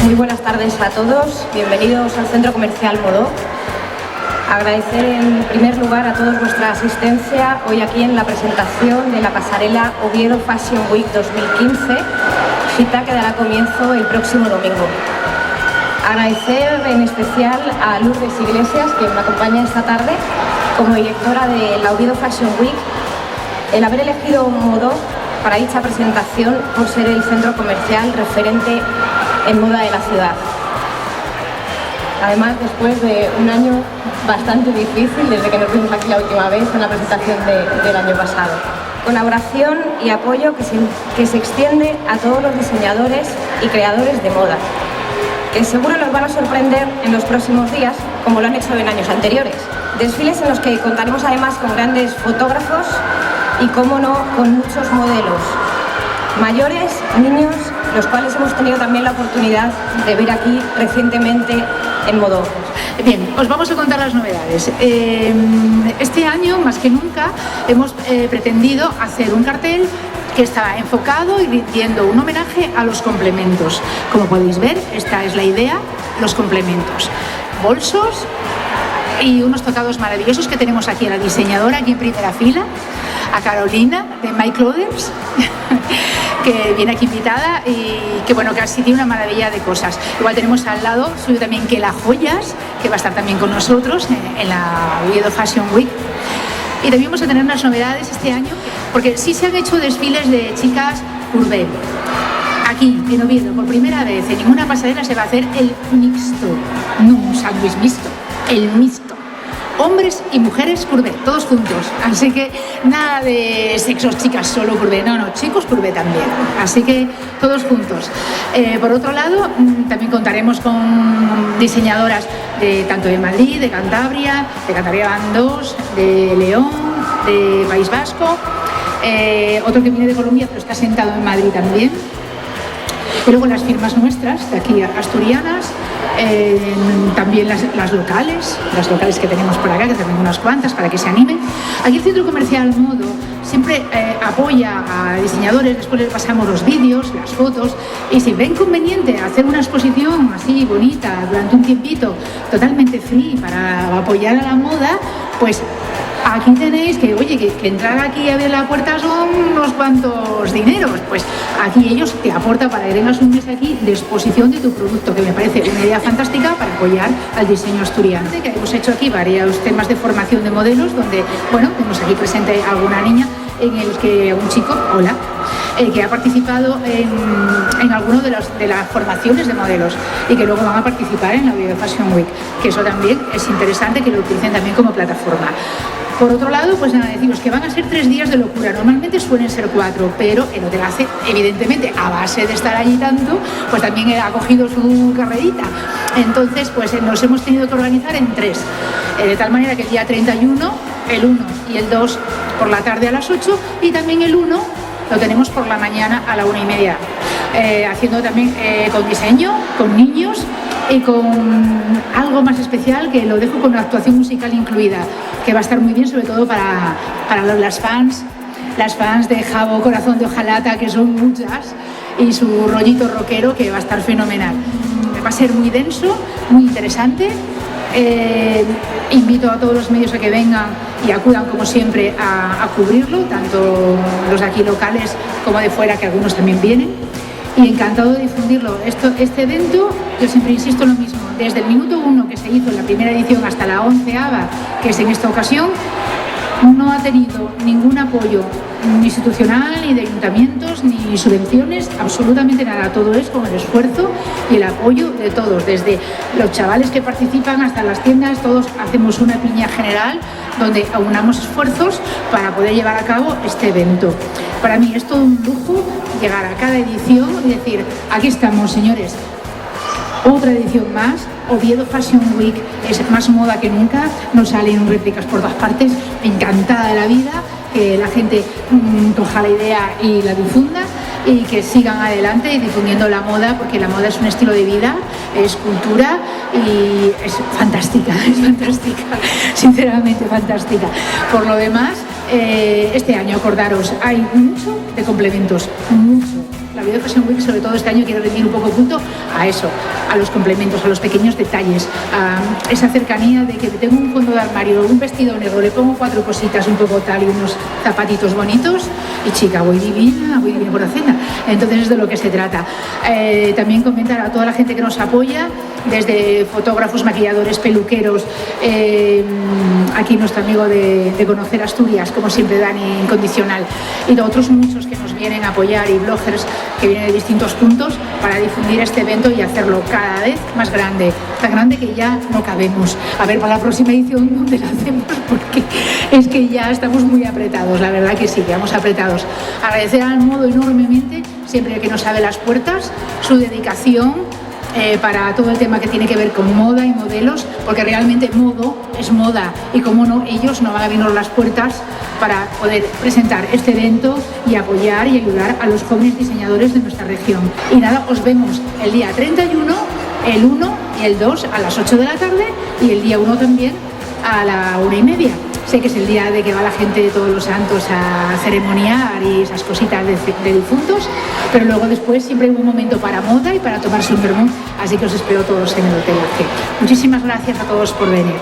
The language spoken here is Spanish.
Muy buenas tardes a todos, bienvenidos al Centro Comercial Modó. Agradecer en primer lugar a todos vuestra asistencia hoy aquí en la presentación de la pasarela Oviedo Fashion Week 2015, cita que dará comienzo el próximo domingo. Agradecer en especial a Lourdes Iglesias, que me acompaña esta tarde como directora de la Oviedo Fashion Week, el haber elegido Modó para dicha presentación por ser el centro comercial referente en moda de la ciudad. Además, después de un año bastante difícil, desde que nos vimos aquí la última vez en la presentación del año pasado. Colaboración y apoyo que se extiende a todos los diseñadores y creadores de moda, que seguro nos van a sorprender en los próximos días, como lo han hecho en años anteriores. Desfiles en los que contaremos además con grandes fotógrafos y, cómo no, con muchos modelos, mayores, niños, los cuales hemos tenido también la oportunidad de ver aquí recientemente en Modó. Bien, os vamos a contar las novedades. Este año, más que nunca, hemos pretendido hacer un cartel que está enfocado y rindiendo un homenaje a los complementos. Como podéis ver, esta es la idea, los complementos. Bolsos y unos tocados maravillosos que tenemos aquí a la diseñadora, aquí en primera fila, a Carolina de My Clothers, que viene aquí invitada y que bueno, casi tiene una maravilla de cosas. Igual tenemos al lado suyo también Kela Joyas, que va a estar también con nosotros en la Oviedo Fashion Week. Y también vamos a tener unas novedades este año, porque sí se han hecho desfiles de chicas urbain. Aquí, en Oviedo, por primera vez en ninguna pasarela se va a hacer el mixto, no un sándwich mixto, el mixto. Hombres y mujeres curvé, todos juntos. Así que nada de sexos chicas solo curvé, no, chicos curvé también. Así que todos juntos. Por otro lado, también contaremos con diseñadoras tanto de Madrid, de Cantabria van dos, de León, de País Vasco, otro que viene de Colombia pero está sentado en Madrid también. Y luego las firmas nuestras, de aquí asturianas, también las locales que tenemos por acá, que tenemos unas cuantas para que se animen. Aquí el Centro Comercial Modó siempre apoya a diseñadores, después les pasamos los vídeos, las fotos, y si ven conveniente hacer una exposición así bonita durante un tiempito, totalmente free para apoyar a la moda, pues aquí tenéis que, oye, que entrar aquí a ver la puerta son unos cuantos dineros, pues aquí ellos te aportan para que tengas un mes aquí de exposición de tu producto, que me parece una idea fantástica para apoyar al diseño asturiano. Que hemos hecho aquí varios temas de formación de modelos, donde, bueno, tenemos aquí presente a alguna niña, en el que un chico, hola, que ha participado en alguno de las formaciones de modelos y que luego van a participar en la Oviedo Fashion Week, que eso también es interesante que lo utilicen también como plataforma. Por otro lado, pues nada, deciros que van a ser 3 días de locura. Normalmente suelen ser 4, pero el hotel hace, evidentemente, a base de estar allí tanto, pues también ha cogido su carrerita. Entonces, pues nos hemos tenido que organizar en 3. De tal manera que el día 31, el 1 y el 2 por la tarde a las 8, y también el 1 lo tenemos por la mañana a la 1:30. Haciendo también con diseño, con niños y con algo más especial, que lo dejo con la actuación musical incluida, que va a estar muy bien, sobre todo para las fans de Jabo Corazón de Hojalata, que son muchas, y su rollito rockero, que va a estar fenomenal. Va a ser muy denso, muy interesante. Invito a todos los medios a que vengan y acudan, como siempre, a cubrirlo, tanto los de aquí locales como de fuera, que algunos también vienen. Y encantado de difundirlo. Este evento, yo siempre insisto lo mismo, desde el minuto 1 que se hizo en la primera edición hasta la 11ª, que es en esta ocasión, no ha tenido ningún apoyo ni institucional, ni de ayuntamientos, ni subvenciones, absolutamente nada. Todo es con el esfuerzo y el apoyo de todos, desde los chavales que participan hasta las tiendas. Todos hacemos una piña general donde aunamos esfuerzos para poder llevar a cabo este evento. Para mí es todo un lujo llegar a cada edición y decir, aquí estamos, señores, otra edición más. Oviedo Fashion Week es más moda que nunca, nos salen réplicas por todas partes, encantada de la vida, que la gente coja la idea y la difunda, y que sigan adelante difundiendo la moda, porque la moda es un estilo de vida, es cultura y es fantástica, sinceramente fantástica. Por lo demás, este año, acordaros, hay mucho de complementos, mucho. La Oviedo Fashion Week, sobre todo este año, quiere rendir un poco punto a eso, a los complementos, a los pequeños detalles, a esa cercanía de que tengo un fondo de armario, un vestido negro, le pongo 4 cositas un poco tal y unos zapatitos bonitos y chica, voy divina por la cena. Entonces es de lo que se trata. También comentar a toda la gente que nos apoya, desde fotógrafos, maquilladores, peluqueros, aquí nuestro amigo de Conocer Asturias, como siempre, Dani Incondicional, y de otros muchos que nos vienen a apoyar, y bloggers que vienen de distintos puntos para difundir este evento y hacerlo cada vez más grande, tan grande que ya no cabemos. A ver, para la próxima edición, ¿dónde la hacemos? Porque es que ya estamos muy apretados, la verdad que sí, que vamos apretados. Agradecer al Modo enormemente, siempre que nos abre las puertas, su dedicación, para todo el tema que tiene que ver con moda y modelos, porque realmente Modo es moda y como no, ellos nos van a abrirnos las puertas para poder presentar este evento y apoyar y ayudar a los jóvenes diseñadores de nuestra región. Y nada, os vemos el día 31, el 1 y el 2 a las 8 de la tarde y el día 1 también a la 1:30. Sé que es el día de que va la gente de Todos los Santos a ceremoniar y esas cositas de difuntos, pero luego después siempre hay un momento para moda y para tomarse un vermut, así que os espero todos en el Hotel Arce. Muchísimas gracias a todos por venir.